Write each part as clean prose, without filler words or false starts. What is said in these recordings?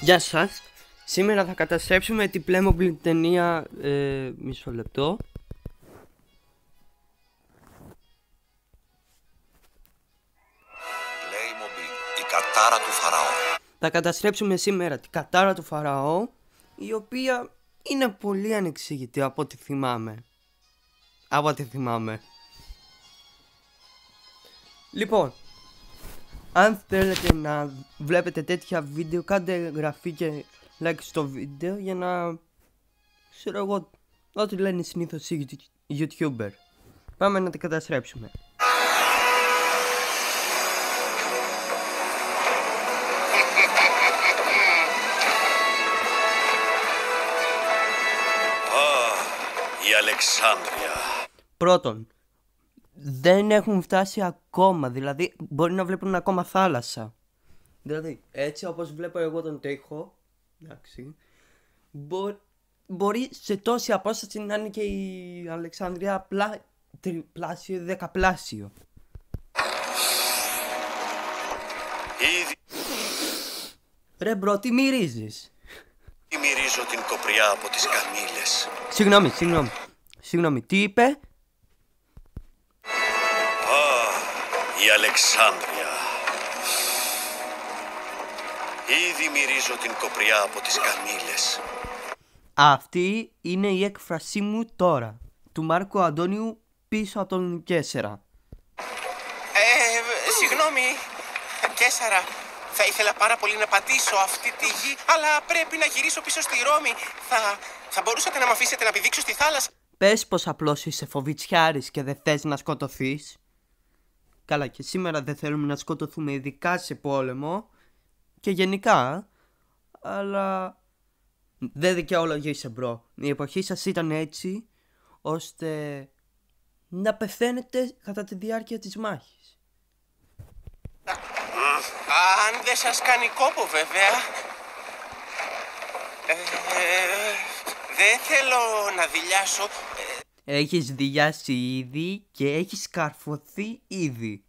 Γεια σας. Σήμερα θα καταστρέψουμε την Playmobil ταινία. Μισό λεπτό. Playmobil, η κατάρα του Φαραώ. Θα καταστρέψουμε σήμερα την κατάρα του Φαραώ, η οποία είναι πολύ ανεξήγητη από ό,τι θυμάμαι. Λοιπόν, αν θέλετε να βλέπετε τέτοια βίντεο, κάντε εγγραφή και like στο βίντεο για να, ξέρω εγώ, ό,τι λένε συνήθως οι YouTuber. Πάμε να την καταστρέψουμε. Η Αλεξάνδρεια. Πρώτον, δεν έχουν φτάσει ακόμα, δηλαδή μπορεί να βλέπουν ακόμα θάλασσα. Δηλαδή, έτσι όπως βλέπω εγώ τον τοίχο, εντάξει, μπορεί σε τόση απόσταση να είναι και η Αλεξάνδρεια τριπλάσιο ή δεκαπλάσιο. Ρε μπρο, τι μυρίζεις? Μυρίζω την κοπριά από τις καμήλες. Συγγνώμη, τι είπε? Η Αλεξάνδρεια. Ήδη μυρίζω την κοπριά από τις καμήλες. Αυτή είναι η έκφρασή μου τώρα, του Μάρκου Αντώνιου πίσω από τον Κέσσερα. Συγγνώμη, Κέσσερα. Θα ήθελα πάρα πολύ να πατήσω αυτή τη γη, αλλά πρέπει να γυρίσω πίσω στη Ρώμη. Θα μπορούσατε να με αφήσετε να πηδήξω στη θάλασσα? Πες πως απλώς είσαι φοβιτσιάρης και δεν θες να σκοτωθείς. Καλά, και σήμερα δεν θέλουμε να σκοτωθούμε, ειδικά σε πόλεμο και γενικά, αλλά δεν δικαιολογείσαι μπρο. Η εποχή σας ήταν έτσι ώστε να πεθαίνετε κατά τη διάρκεια της μάχης. Αν δεν σας κάνει κόπο βέβαια. Δεν θέλω να δειλιάσω. Έχεις δειλιάσει ήδη και έχεις καρφωθεί ήδη.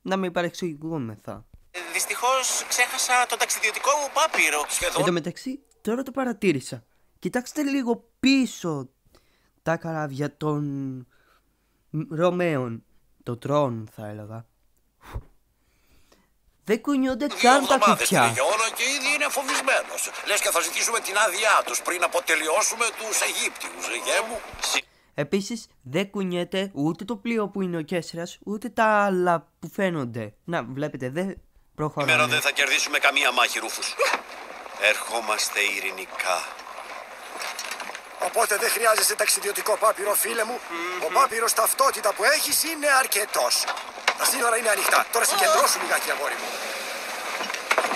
Να μην παρεξηγούμεθα. Δυστυχώς ξέχασα το ταξιδιωτικό μου πάπυρο. Εν τω μεταξύ, τώρα το παρατήρησα. Κοιτάξτε λίγο πίσω τα καράβια των Ρωμαίων. Το τρόν θα έλεγα. Δεν κουνιόνται καν τα κουτιά. Τελειώνω και ήδη είναι φοβισμένος. Λες και θα ζητήσουμε την άδειά τους πριν αποτελειώσουμε τους Αιγύπτιους, γε μου. Επίσης δεν κουνιέται ούτε το πλοίο που είναι ο Κέσσερας, ούτε τα άλλα που φαίνονται. Να, βλέπετε, δεν προχωράμε. Σήμερα δεν θα κερδίσουμε καμία μάχη, Ρούφους. Ερχόμαστε ειρηνικά. Οπότε δεν χρειάζεσαι ταξιδιωτικό πάπυρο, φίλε μου. Ο πάπυρος ταυτότητα που έχεις είναι αρκετός. Τα σύνορα είναι ανοιχτά. Τώρα συγκεντρώσου λιγάκι, αγόρι μου.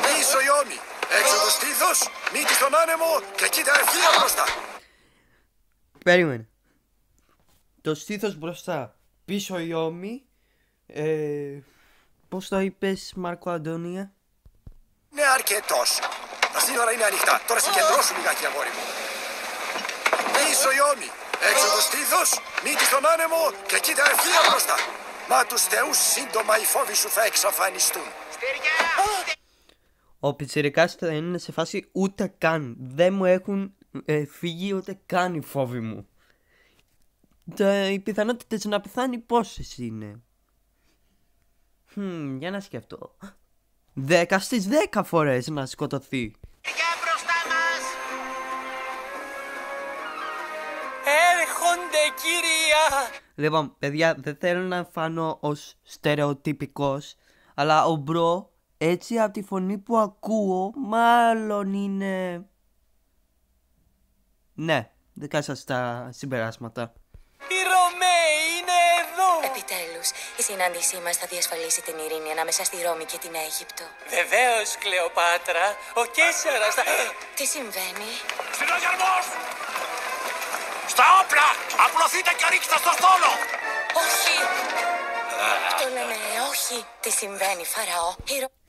Πίσω η Ρώμη. Έξω το στήθος, μύτη στον άνεμο και κοίτα ευθεία μπροστά. Περίμενε. Το στήθος μπροστά, πίσω η Ρώμη. Πώς το είπες, Μάρκο Αντώνια? Είναι αρκετός. Τα σύνορα είναι ανοιχτά. Τώρα συγκεντρώσου λιγάκι, αγόρι μου. Πίσω η Ρώμη. Έξω το στήθος, μύτη στον άνεμο και κοίτα ευθεία μπροστά. Μα τους θεούς σύντομα οι φόβοι σου θα εξαφανιστούν. Ο πιτσιρικάς θα είναι σε φάση ούτε καν. Δεν μου έχουν φύγει ούτε καν οι φόβοι μου. Οι πιθανότητες να πεθάνει πόσες είναι? Για να σκεφτώ. 10 στις 10 φορές να σκοτωθεί. Μπροστά μας! Έρχονται, κυρία! Λοιπόν, παιδιά, δεν θέλω να φανώ ως στερεοτυπικός, αλλά ο μπρο, έτσι από τη φωνή που ακούω, μάλλον είναι... Ναι, δικά σας τα συμπεράσματα. Οι Ρωμαίοι είναι εδώ! Επιτέλους, η συνάντησή μας θα διασφαλίσει την ειρήνη ανάμεσα στη Ρώμη και την Αίγυπτο. Βεβαίως, Κλεοπάτρα. Ο Κέσσερας θα... Τι συμβαίνει? Συναγερμός! Στα όπλα! Απλωθείτε και ρίξτε στο στόλο! Όχι! Το λέμε όχι. Τι συμβαίνει, Φαραώ?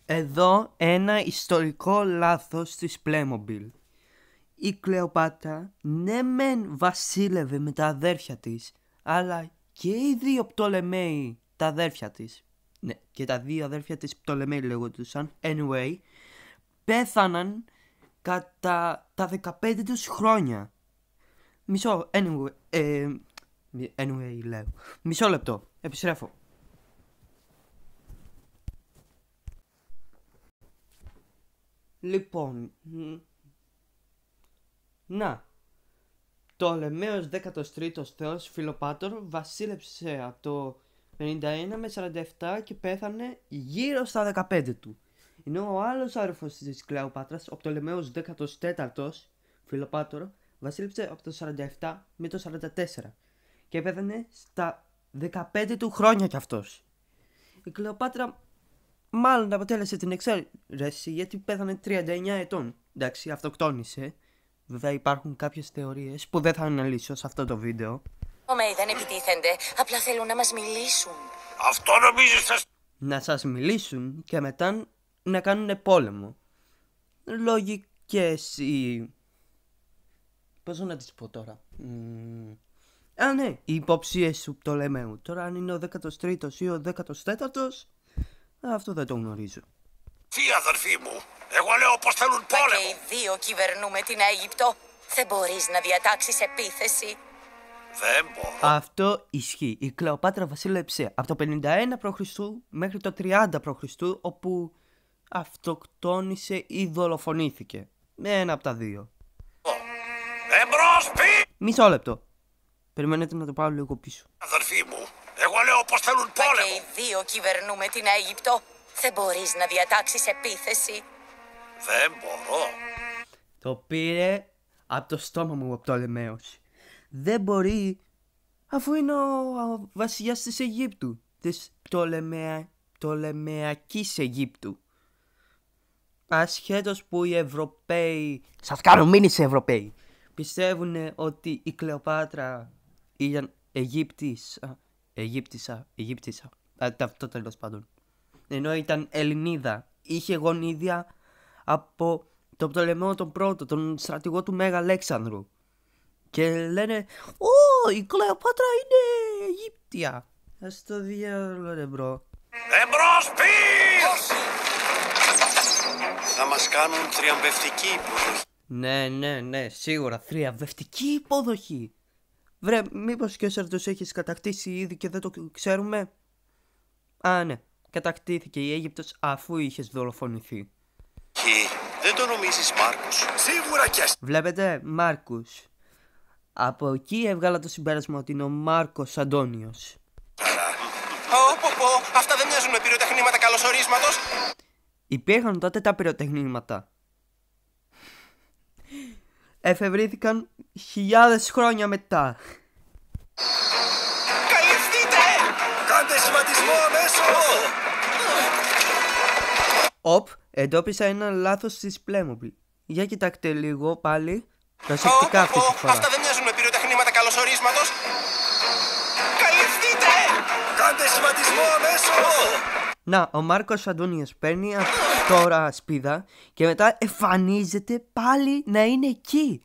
Εδώ ένα ιστορικό λάθος της Playmobil. Η Κλεοπάτρα ναι μεν βασίλευε με τα αδέρφια της, αλλά και οι δύο Πτολεμαίοι τα αδέρφια της, ναι, και τα δύο αδέρφια της Πτολεμαίοι λέγοντουσαν, anyway, πέθαναν κατά τα 15 τους χρόνια. Anyway, λέω. Μισό λεπτό, επιστρέφω. Λοιπόν, να, Πτολεμαίος 13ος θεός Φιλοπάτορ βασίλεψε από το 51 με 47 και πέθανε γύρω στα 15 του. Ενώ ο άλλος άρφος της Κλεοπάτρας, ο Πτολεμαίος 14ος Φιλοπάτορ, βασίλεψε από το 47 με το 44 και πέθανε στα 15 του χρόνια κι αυτός. Η Κλεοπάτρα μάλλον αποτέλεσε την εξαίρεση γιατί πέθανε 39 ετών. Εντάξει, αυτοκτόνησε. Βέβαια υπάρχουν κάποιες θεωρίες που δεν θα αναλύσω σε αυτό το βίντεο. Ωμέι δεν επιτίθενται, απλά θέλουν να μας μιλήσουν. Αυτό νομίζεις σας... Να σας μιλήσουν και μετά να κάνουν πόλεμο. Λογικές ή... πώς να τις πω τώρα. Α, ναι, οι υποψίες του Πτολεμαίου. Τώρα αν είναι ο 13ος ή ο 14ος, αυτό δεν το γνωρίζω. Τι αδερφοί μου, εγώ λέω πως θέλουν Μα και πόλεμο. οι δύο κυβερνούμε την Αίγυπτο. Δεν μπορείς να διατάξεις επίθεση. Δεν μπορώ. Αυτό ισχύει. Η Κλεοπάτρα βασίλεψε από το 51 π.Χ. μέχρι το 30 π.Χ. όπου αυτοκτόνησε ή δολοφονήθηκε. Ένα από τα δύο. Εμπρός πι! Μισό λεπτό. Περιμένετε να το πάω λίγο πίσω. Αδερφοί μου, εγώ λέω πως θέλουν Μα και πόλεμο. οι δύο κυβερνούμε την Αίγυπτο. Δεν μπορείς να διατάξεις επίθεση. Δεν μπορώ. Το πήρε από το στόμα μου ο Πτολεμαίος. Δεν μπορεί, αφού είναι ο βασιλιάς της Αιγύπτου, της Πτολεμαϊκής Αιγύπτου. Ασχέτως που οι Ευρωπαίοι, σας κάνω μήνυση Ευρωπαίοι, πιστεύουν ότι η Κλεοπάτρα ήταν Αιγύπτισσα, αυτό τέλος πάντων. Ενώ ήταν Ελληνίδα, είχε γονίδια από τον Πτολεμαίο τον πρώτο, τον στρατηγό του Μέγα Αλέξανδρου. Και λένε, η Κλεοπάτρα είναι Αιγύπτια. Ας το διάλογο ρε μπρο. Εμπρός πι! Θα μας κάνουν θριαμβευτική υποδοχή. Ναι, σίγουρα θριαμβευτική υποδοχή. Βρε, μήπως και ο τους έχεις κατακτήσει ήδη και δεν το ξέρουμε. Α, ναι, κατακτήθηκε η Αίγυπτος αφού είχες δολοφονηθεί. Δεν το νομίζεις, Μάρκος? Σίγουρα και Βλέπετε, Μάρκους. Από εκεί έβγαλα το συμπέρασμα ότι είναι ο Μάρκος Αντώνιος. Αυτά δεν μοιάζουν με πυροτεχνήματα καλωσορίσματος. Υπήρχαν τότε τα πυροτεχνήματα. Εφευρήθηκαν χιλιάδες χρόνια μετά. Καλυφθείτε! κάντε σχηματισμό αμέσως! Εντόπισα ένα λάθος της Playmobil. Για κοιτάξτε λίγο πάλι. Προσεκτικά αυτή τη φορά. Αυτά δεν μοιάζουν με πυροτεχνήματα καλωσορίσματος. Καλυφθείτε! Κάντε σχηματισμό αμέσως! Να, ο Μάρκος Αντώνιος παίρνει τώρα σπίδα και μετά εμφανίζεται πάλι να είναι εκεί.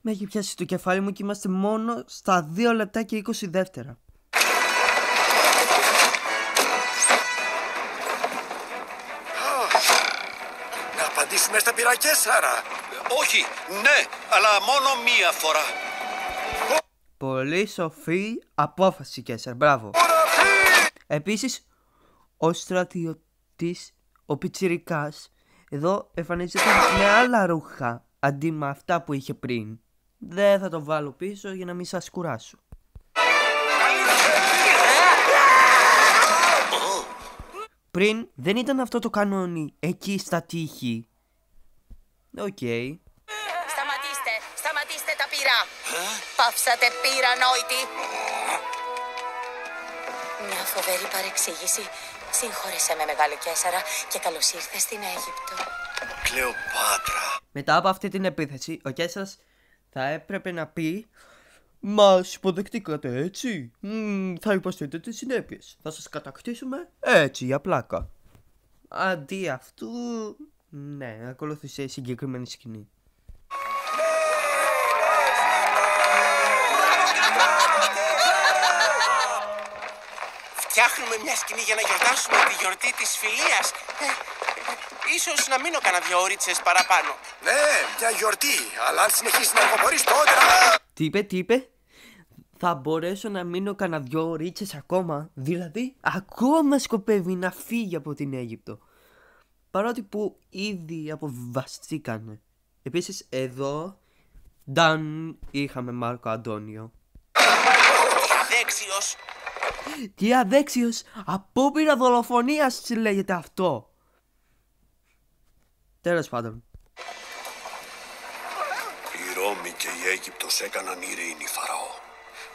Με έχει πιάσει το κεφάλι μου και είμαστε μόνο στα 2 λεπτά και 20 δεύτερα. Να απαντήσουμε στα πυρακέσαρα! Όχι, ναι, αλλά μόνο μία φορά. Πολύ σοφή απόφαση, Κέσσαρ, μπράβο. Επίσης, ο στρατιώτης, ο πιτσιρικάς, εδώ εμφανίζεται με άλλα ρούχα αντί με αυτά που είχε πριν. Δεν θα το βάλω πίσω για να μην σας κουράσω. Πριν δεν ήταν αυτό το κανόνι εκεί στα τείχη. Οκ. Σταματήστε τα πύρα. Πάυσατε πύρα, νόητη. Μια φοβερή παρεξήγηση. Συγχώρεσέ με, Μεγάλο Καίσαρα, και καλώς ήρθες στην Αίγυπτο. Κλεοπάτρα. Μετά από αυτή την επίθεση, ο Κέσσαρας θα έπρεπε να πει «Μας υποδεχτήκατε έτσι, θα υποστείτε τις συνέπειες, θα σας κατακτήσουμε έτσι για πλάκα». Αντί αυτού, ναι, ακολούθησε συγκεκριμένη σκηνή. φτιάχνουμε μια σκηνή για να γιορτάσουμε τη γιορτή της φιλίας. Ίσως να μείνω κανένα 2 ώρες παραπάνω. Ναι, μια γιορτή. Αλλά αν συνεχίσει να αργοπορείς τότε... Τι είπε? Θα μπορέσω να μείνω κανένα 2 ωρίτσες ακόμα. Δηλαδή, ακόμα σκοπεύει να φύγει από την Αίγυπτο. Παρότι που ήδη αποβιβαστήκανε. Επίσης, εδώ, Νταν, είχαμε Μάρκο Αντώνιο. Αδέξιος. Τι αδέξιος, απόπειρα δολοφονίας λέγεται αυτό. Τέλος πάντων. Η Ρώμη και η Αίγυπτος έκαναν ειρήνη, Φαραώ.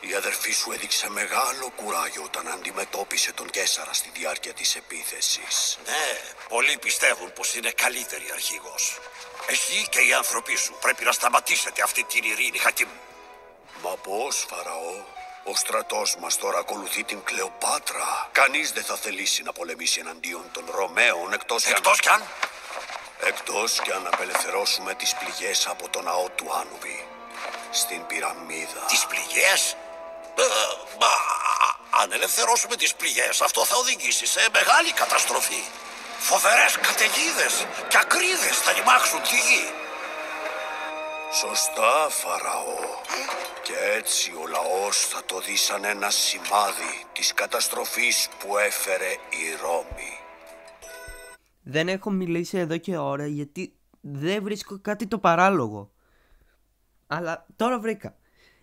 Η αδερφή σου έδειξε μεγάλο κουράγιο όταν αντιμετώπισε τον Καίσαρα στη διάρκεια της επίθεσης. Ναι, πολλοί πιστεύουν πως είναι καλύτερη αρχηγός. Εσύ και οι άνθρωποι σου πρέπει να σταματήσετε αυτή την ειρήνη, Χακίμ. Μα πώς, Φαραώ? Ο στρατός μας τώρα ακολουθεί την Κλεοπάτρα. Κανείς δεν θα θελήσει να πολεμήσει εναντίον των Ρωμαίων εκτός κι αν απελευθερώσουμε τις πληγές από το ναό του Άνουβη. Στην πυραμίδα. Τις πληγές? Μα αν ελευθερώσουμε τις πληγές, αυτό θα οδηγήσει σε μεγάλη καταστροφή. Φοβερές καταιγίδες και ακρίδες θα ρημάξουν τη γη. Σωστά, Φαραώ. Και έτσι ο λαός θα το δει σαν ένα σημάδι της καταστροφής που έφερε η Ρώμη. Δεν έχω μιλήσει εδώ και ώρα γιατί δεν βρίσκω κάτι το παράλογο. Αλλά τώρα βρήκα.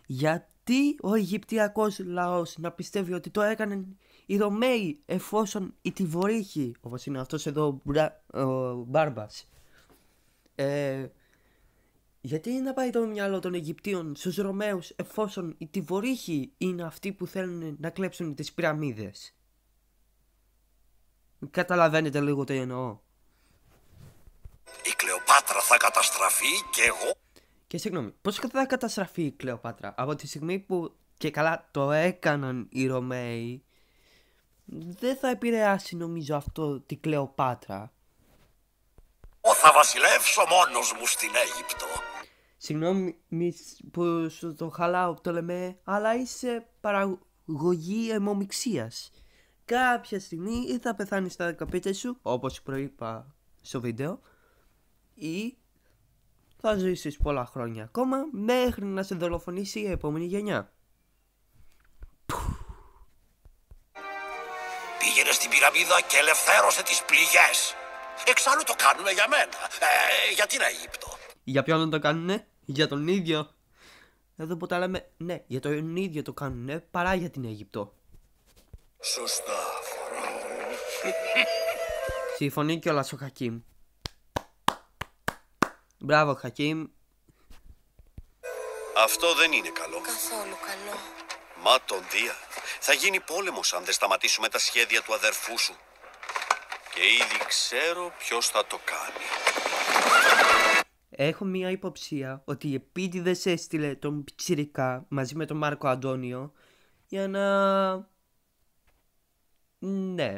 Γιατί ο Αιγυπτιακός λαός να πιστεύει ότι το έκαναν οι Ρωμαίοι εφόσον οι Τιβορύχοι, όπως είναι αυτός εδώ ο Μπάρμπας, γιατί να πάει το μυαλό των Αιγυπτίων στους Ρωμαίους εφόσον οι Τιβορύχοι είναι αυτοί που θέλουν να κλέψουν τις πυραμίδες? Καταλαβαίνετε λίγο τι εννοώ. Η Κλεοπάτρα θα καταστραφεί και εγώ... Και συγγνώμη, πώς θα καταστραφεί η Κλεοπάτρα? Από τη στιγμή που και καλά το έκαναν οι Ρωμαίοι, δεν θα επηρεάσει νομίζω αυτό την Κλεοπάτρα. Θα βασιλεύσω μόνος μου στην Αίγυπτο. Συγγνώμη που σου το χαλάω που το λέμε, αλλά είσαι παραγωγή αιμομιξίας. Κάποια στιγμή ή θα πεθάνεις στα 15 σου, όπως προείπα στο βίντεο, ή θα ζήσεις πολλά χρόνια ακόμα μέχρι να σε δολοφονήσει η επόμενη γενιά. Πήγαινε στην πυραμίδα και ελευθέρωσε τις πληγές. Εξάλλου το κάνουνε για μένα. Για την Αίγυπτο. Για ποιον το κάνουνε? Για τον ίδιο. Εδώ που τα λέμε, ναι, για τον ίδιο το κάνουνε παρά για την Αίγυπτο. Σωστά, Φαραώ. Συμφωνεί κιόλας ο Χακίμ. Μπράβο, Χακίμ. Αυτό δεν είναι καλό. Καθόλου καλό. Μα τον Δία. Θα γίνει πόλεμος αν δεν σταματήσουμε τα σχέδια του αδερφού σου. Και ήδη ξέρω ποιος θα το κάνει. Έχω μία υποψία ότι η επίτηδες έστειλε τον πιτσιρικά μαζί με τον Μάρκο Αντώνιο για να... Ναι.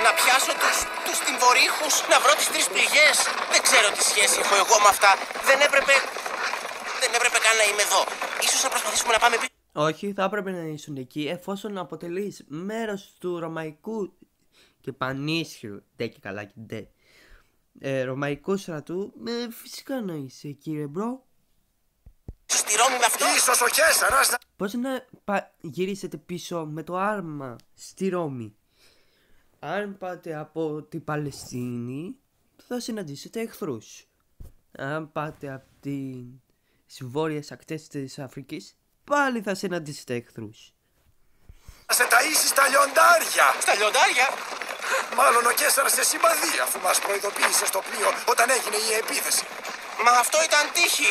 Να πιάσω τους τυμβορύχους, να βρω τις 3 πληγές. Δεν ξέρω τι σχέση έχω εγώ με αυτά. Δεν έπρεπε καν να είμαι εδώ. Ίσως να προσπαθήσουμε να πάμε πίσω. Όχι, θα έπρεπε να ήσουν εκεί εφόσον αποτελείς μέρος του ρωμαϊκού και πανίσχυρου, ντε και καλά και ντε, ρωμαϊκού στρατού. Φυσικά να είσαι, κύριε μπρο. Στη Ρώμη με αυτό. Ίσως ο Καίσαρας... Πώς να γυρίσετε πίσω με το άρμα στη Ρώμη? Αν πάτε από την Παλαιστίνη θα συναντήσετε εχθρούς. Αν πάτε από τις βόρειες ακτές της Αφρικής πάλι θα συναντήσετε εχθρούς. Θα σε ταΐσεις τα λιοντάρια. Στα λιοντάρια. Μάλλον ο Καίσαρας σε συμπαθή αφού μας προειδοποίησε στο πλοίο όταν έγινε η επίθεση. Μα αυτό ήταν τύχη.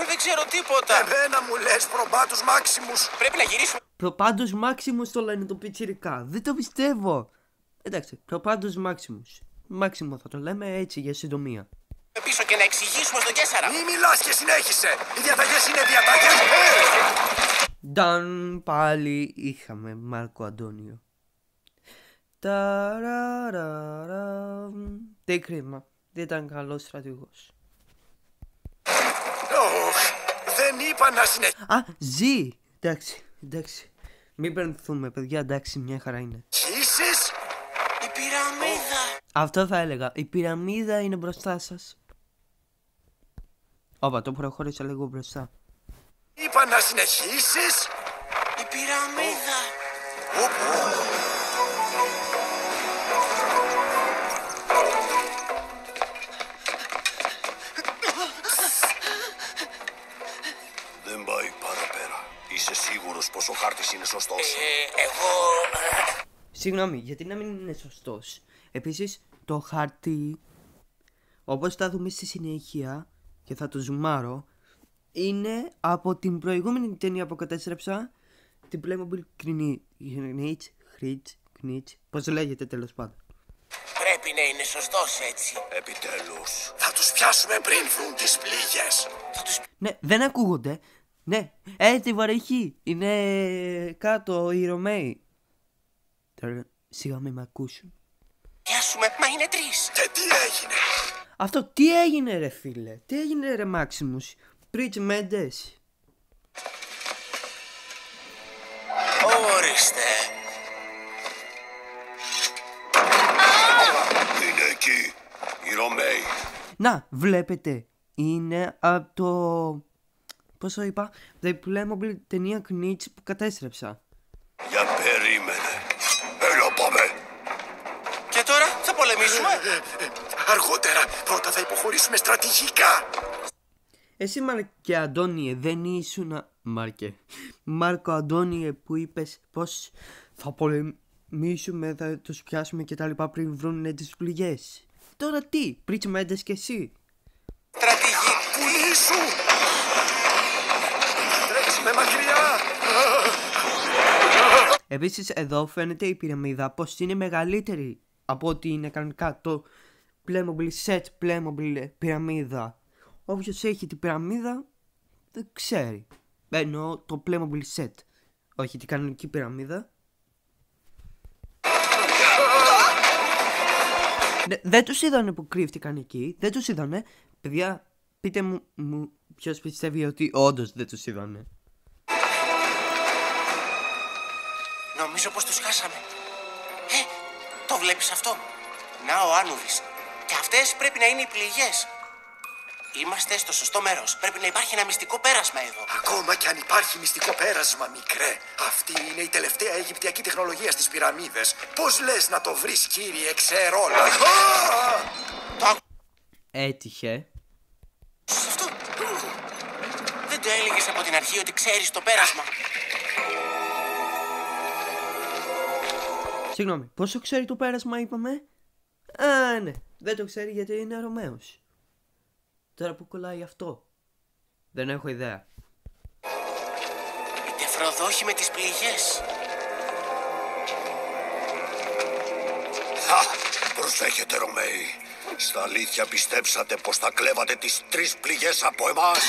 Δεν ξέρω τίποτα. Εμένα μου λες προπάτους Μάξιμους. Πρέπει να γυρίσουμε. Προπάντως Μάξιμους το λένε το πιτσιρικά. Δεν το πιστεύω. Εντάξει, προπάντως Μάξιμους. Μάξιμο θα το λέμε έτσι για συντομία. Πίσω και να εξηγήσουμε στον Καίσαρα. Μη μιλάς και συνέχισε. Οι διαταγές είναι διαταγές. Νταν, πάλι είχαμε Μάρκο Αντώνιο. Τι κρίμα. Δεν ήταν καλός στρατηγός. Δεν είπα να συνεχίσει. Α, ζει! Εντάξει. Μην περνηθούμε, παιδιά, εντάξει, μια χαρά είναι. Χύσεις! Η πυραμίδα! Αυτό θα έλεγα. Η πυραμίδα είναι μπροστά σας. Όπα, το προχώρησα λίγο μπροστά. Είπα να συνεχίσεις! Η πυραμίδα! Δεν πάει παραπέρα. Είσαι σίγουρος πως ο χάρτης είναι σωστός? Εγώ... Συγγνώμη, γιατί να μην είναι σωστός? Επίσης, το χάρτη, όπως θα δούμε στη συνέχεια και θα το ζουμάρω, είναι από την προηγούμενη ταινία που κατέστρεψα, την Playmobil Knitch, πώς λέγεται τέλος πάντων. Πρέπει να είναι σωστός έτσι. Επιτέλους. Θα τους πιάσουμε πριν βρουν τις πληγές. Ναι, δεν ακούγονται. Ναι, τη βαρύχη. Είναι κάτω οι Ρωμαίοι. Τώρα σιγά μην με ακούσουν. Πιάσουμε, μα είναι 3. Και τι έγινε? Αυτό τι έγινε ρε φίλε? Τι έγινε ρε Μάξιμους? Πριτς Μέντες. Ορίστε. Είναι εκεί. Οι Ρωμαίοι. Να, βλέπετε. Είναι από το... πώς το είπα? The Playmobil ταινία Knitch που κατέστρεψα. Για περίμενε. Έλα πάμε. Και τώρα θα πολεμήσουμε. Αργότερα, πρώτα θα υποχωρήσουμε στρατηγικά. Εσύ Μάρκε Αντώνιε δεν ήσουν... Μάρκο Αντώνιε που είπες πως θα πολεμήσουμε, θα τους πιάσουμε και τα λοιπά πριν βρουν τις πληγές. Τώρα τι, Πριτς Μέντες και εσύ? Στρατηγή. Κουνήσου! Τρέξουμε μακριά! Επίσης εδώ φαίνεται η πυραμίδα πως είναι μεγαλύτερη από ό,τι είναι κανονικά το Playmobil set, Playmobil πυραμίδα. Όποιος έχει την πυραμίδα δεν ξέρει. Εννοώ το Playmobil set, όχι την κανονική πυραμίδα. Δεν τους είδανε που κρύφτηκαν εκεί, δεν τους είδανε. Παιδιά, πείτε μου ποιος πιστεύει ότι όντως δεν τους είδανε. Νομίζω πως τους χάσαμε. Το βλέπεις αυτό? Να ο Άνουβης. Και αυτές πρέπει να είναι οι πληγές. Είμαστε στο σωστό μέρος. Πρέπει να υπάρχει ένα μυστικό πέρασμα εδώ. Ακόμα κι αν υπάρχει μυστικό πέρασμα, μικρέ, αυτή είναι η τελευταία αιγυπτιακή τεχνολογία στις πυραμίδες. Πώς λες να το βρεις, κύριε Ξερόλα? Έτυχε. Αυτό. Δεν το έλεγες από την αρχή ότι ξέρεις το πέρασμα? Συγγνώμη, πόσο ξέρει το πέρασμα είπαμε? Ναι, δεν το ξέρει γιατί είναι Ρωμαίος. Τώρα που κολλάει αυτό? Δεν έχω ιδέα. Η τεφροδόχη με τις πληγές. Προσέχετε Ρωμαίοι. Στα αλήθεια πιστέψατε πως θα κλέβατε τις 3 πληγές από εμάς?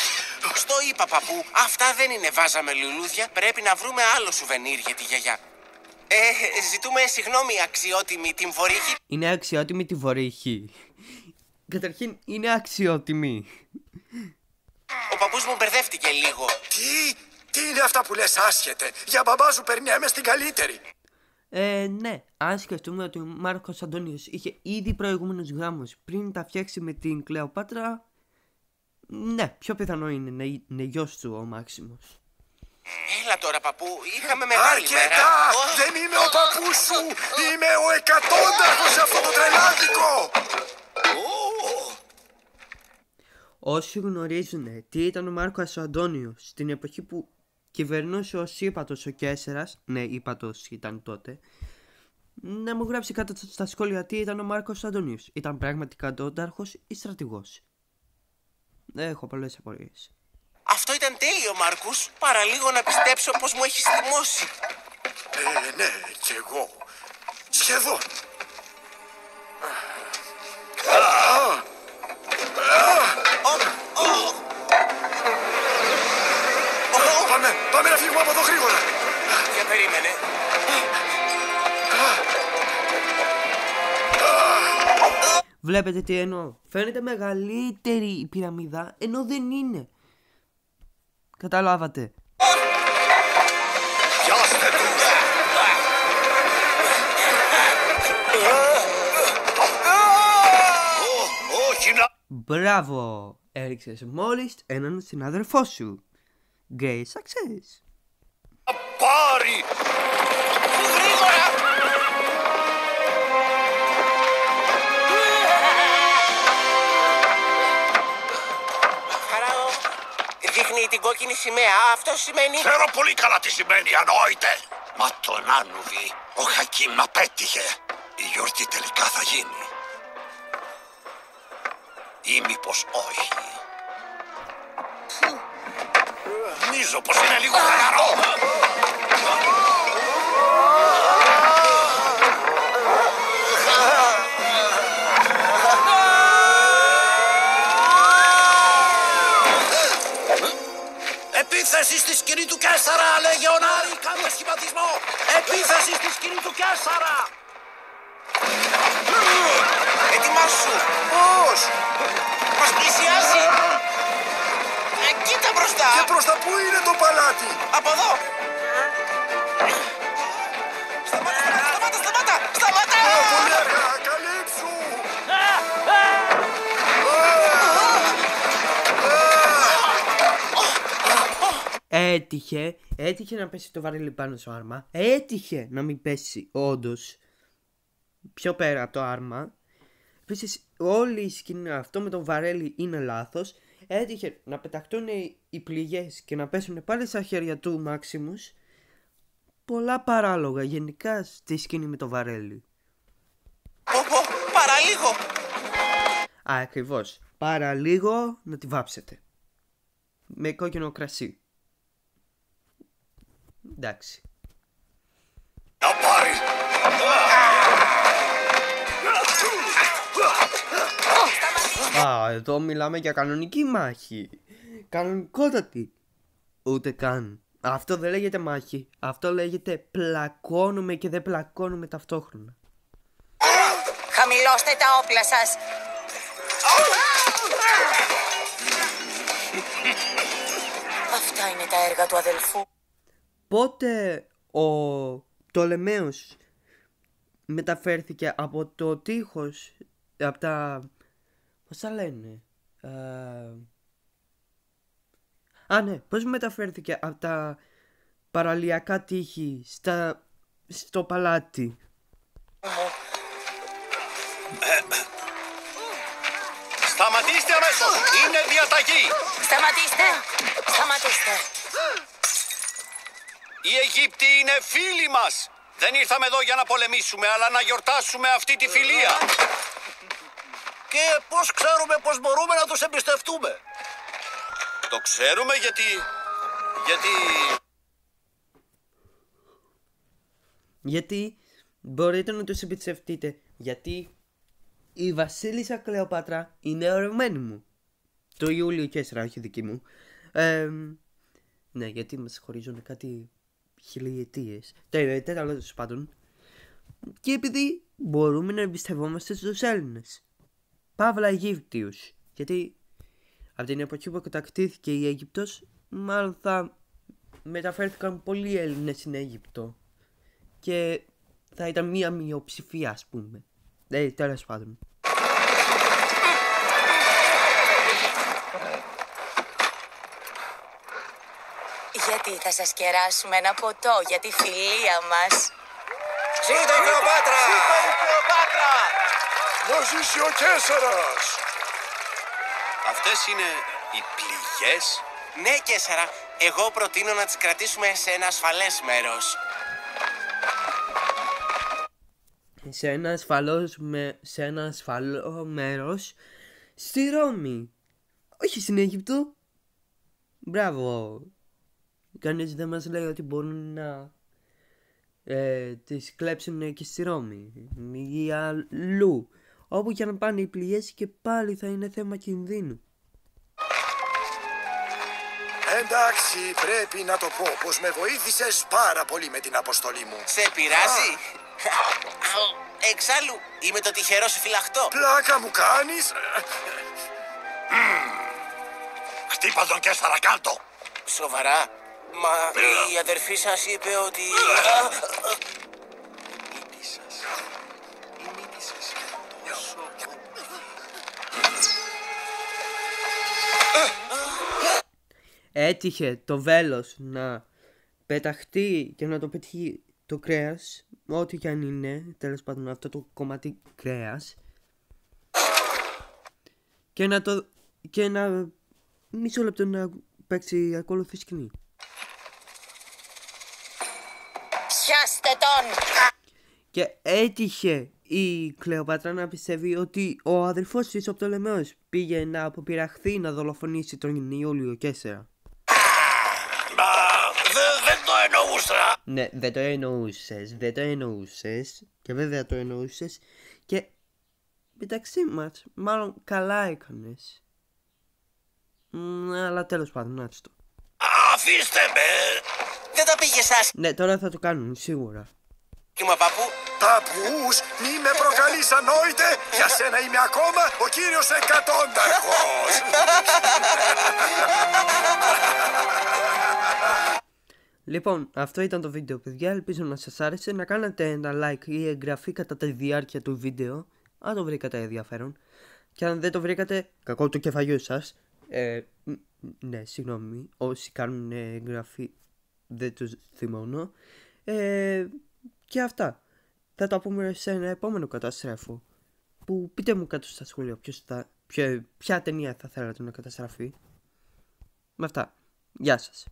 Στο είπα παππού, αυτά δεν είναι βάζα με λουλούδια. Πρέπει να βρούμε άλλο σουβενίρ για τη γιαγιά. Ζητούμε συγγνώμη αξιότιμη την βορύχη. Είναι αξιότιμη τη βορύχη. Καταρχήν είναι αξιότιμη. Ο παππούς μου μπερδεύτηκε λίγο. Τι είναι αυτά που λες, άσχετε? Για μπαμπά σου περνάμε στην καλύτερη. Ναι, αν σκεφτούμε ότι ο Μάρκος Αντώνιος είχε ήδη προηγούμενους γάμους πριν τα φτιάξει με την Κλεοπάτρα, ναι, πιο πιθανό είναι να είναι γιος του ο Μάξιμος. Έλα τώρα παππού, είχαμε μεγάλη Αρκετά! μέρα. Δεν είμαι ο παππούς σου! Είμαι ο εκατόνταρχος σε αυτό το τρελάδικο! Όσοι γνωρίζουν τι ήταν ο Μάρκος Αντώνιος στην εποχή που κυβερνούσε ως ύπατος ο Κέσσερας, ναι, ύπατος ήταν τότε, να μου γράψει κάτω στα σχόλια τι ήταν ο Μάρκος Αντώνιος. Ήταν πραγματικά εκατόνταρχος ή στρατηγός? Έχω πολλές απορίες. Αυτό ήταν τέλειο, Μάρκους. Παραλίγο να πιστέψω πως μου έχεις θυμώσει. Ναι, κι εγώ. Σχεδόν. Πάμε να φύγουμε από εδώ γρήγορα. Για περίμενε. Βλέπετε τι εννοώ? Φαίνεται μεγαλύτερη η πυραμίδα ενώ δεν είναι. Καταλάβατε? Μπράβο! Έριξες μόλις έναν συνάδελφό σου. Great success. Πάρει! Γρήγορα! Φαραώ, δείχνει την κόκκινη σημαία. Αυτό σημαίνει... Ξέρω πολύ καλά τι σημαίνει, ανόητε. Μα τον Άνουβη, ο Χακίμ απέτυχε. Η γιορτή τελικά θα γίνει. Ή μήπως όχι. Νομίζω πως είναι λίγο χαλαρό. Επίθεση στη σκηνή του Καίσαρα, λεγεωνάρι, κάντε σχηματισμό. Επίθεση στη σκηνή του Καίσαρα. Ετοιμάσου! Πώς! Μας πλησιάζει! Κοίτα μπροστά! Και προς τα πού είναι το παλάτι! Από εδώ! Σταμάτα! Σταμάτα! Πολύ αργά! Καλύψου! Έτυχε να πέσει το βαρέλι πάνω στο άρμα. Έτυχε να μην πέσει όντως πιο πέρα από το άρμα. Επίσης όλη η σκηνή αυτό με το βαρέλι είναι λάθος. Έτυχε να πεταχτούν οι πληγές και να πέσουν πάλι στα χέρια του Μάξιμους. Πολλά παράλογα γενικά στη σκηνή με το βαρέλι. Παραλίγο! Ακριβώς. Παραλίγο να τη βάψετε. Με κόκκινο κρασί. Εντάξει. Να πάρει! Εδώ μιλάμε για κανονική μάχη. Κανονικότατη. Ούτε καν. Αυτό δεν λέγεται μάχη. Αυτό λέγεται πλακώνουμε και δεν πλακώνουμε ταυτόχρονα. Χαμηλώστε τα όπλα σας. Αυτά είναι τα έργα του αδελφού. Πότε ο Πτολεμαίος μεταφέρθηκε από το τείχος, από τα... πώς τα λένε... ναι, πώς μεταφέρθηκε από τα παραλιακά τείχη στο παλάτι. Σταματήστε αμέσως! Είναι διαταγή! Σταματήστε! Οι Αιγύπτιοι είναι φίλοι μας! Δεν ήρθαμε εδώ για να πολεμήσουμε, αλλά να γιορτάσουμε αυτή τη φιλία! Και πώς ξέρουμε πως μπορούμε να τους εμπιστευτούμε? Το ξέρουμε Γιατί μπορείτε να τους εμπιστευτείτε? Γιατί η βασίλισσα Κλεοπάτρα είναι ερωτευμένη μου. Το Ιούλιο Καίσαρα, όχι δική μου. Ναι, γιατί μας χωρίζουν κάτι χιλιετίες. Τέλος πάντων. Και επειδή μπορούμε να εμπιστευόμαστε στους Έλληνες. Παύλα Αιγύπτιους. Γιατί από την εποχή που κατακτήθηκε η Αίγυπτος, μάλλον θα μεταφέρθηκαν πολλοί Έλληνες στην Αίγυπτο. Και θα ήταν μία μειοψηφία, ας πούμε. Τέλος πάντων. Γιατί θα σας κεράσουμε ένα ποτό για τη φιλία μας. Ζήτω η Κλεοπάτρα! Να ζήσει ο Καίσαρας! Αυτές είναι οι πληγές. Ναι, Καίσαρα. Εγώ προτείνω να τις κρατήσουμε σε ένα ασφαλές μέρος. Σε ένα ασφαλό μέρος στη Ρώμη. Όχι στην Αίγυπτο. Μπράβο. Κανείς δεν μας λέει ότι μπορούν να τις κλέψουν και στη Ρώμη ή αλλού. Όπου και να πάνε οι πληγές και πάλι θα είναι θέμα κινδύνου. Εντάξει, πρέπει να το πω πως με βοήθησες πάρα πολύ με την αποστολή μου. Σε πειράζει? Εξάλλου, είμαι το τυχερό σου φυλαχτό. Πλάκα μου κάνεις? Χτύπα τον Καίσαρα, κάτω! Σοβαρά? Μα η αδερφή σας είπε ότι... έτυχε το βέλος να πεταχτεί και να το πετύχει το κρέας, ό,τι και αν είναι, τέλος πάντων αυτό το κομμάτι κρέας, και να μισό λεπτό να παίξει ακόλουθη σκηνή. Πιάστε τον! Και έτυχε η Κλεοπάτρα να πιστεύει ότι ο αδελφός της ο Πτολεμαίος πήγε να αποπειραχθεί να δολοφονήσει τον Ιούλιο Καίσαρα. Μα δεν το εννοούσα. Ναι, δεν το εννοούσες και βέβαια το εννοούσες και μεταξύ μας μάλλον καλά έκανες. Αλλά τέλος πάντων, να το. Αφήστε με. Δεν τα πήγες άσχημα, Ναι, τώρα θα το κάνουν σίγουρα. παππού. Παππούς, μη με προκαλείς ανόητε. Για σένα είμαι ακόμα ο κύριος Εκατόνταρχος. Λοιπόν, αυτό ήταν το βίντεο, παιδιά. Ελπίζω να σας άρεσε. Να κάνετε ένα like ή εγγραφή κατά τη διάρκεια του βίντεο, αν το βρήκατε ενδιαφέρον. Και αν δεν το βρήκατε, κακό το κεφαλιού σας. Ναι, συγγνώμη. Όσοι κάνουν εγγραφή δεν τους θυμώνω. Και αυτά. Θα το πούμε σε ένα επόμενο καταστρέφω. Που πείτε μου κάτω στα σχόλια ποια ταινία θα θέλατε να καταστραφεί. Με αυτά. Γεια σας.